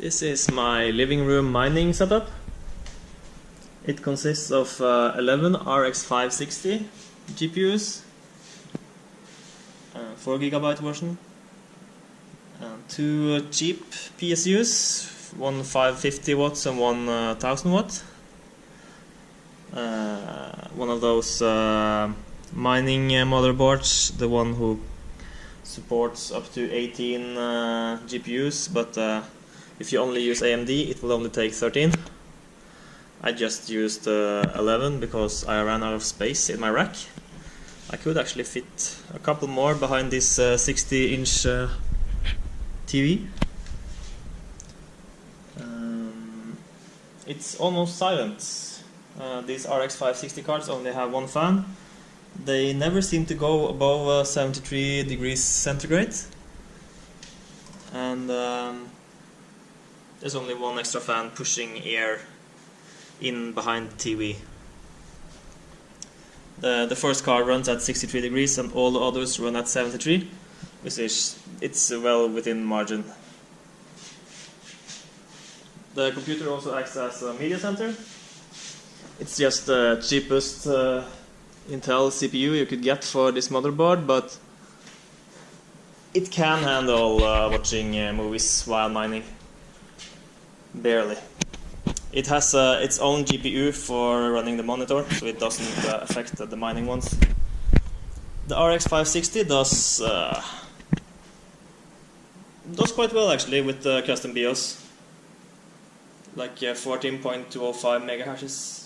This is my living room mining setup. It consists of 11 RX560 GPUs, 4 GB version, and 2 cheap PSUs, one 550 watts and one 1000 watt. One of those mining motherboards, the one who supports up to 18 GPUs, but if you only use AMD it will only take 13. I just used 11 because I ran out of space in my rack. I could actually fit a couple more behind this 60-inch TV. It's almost silent. These RX560 cards only have one fan. They never seem to go above 73 degrees centigrade. And there's only one extra fan pushing air in behind the TV. The first card runs at 63 degrees and all the others run at 73, which is it's well within margin. The computer also acts as a media center. It's just the cheapest Intel CPU you could get for this motherboard, but it can handle watching movies while mining. Barely. It has its own GPU for running the monitor, so it doesn't affect the mining ones. The RX560 does quite well actually with the custom BIOS, like 14.205 MHz.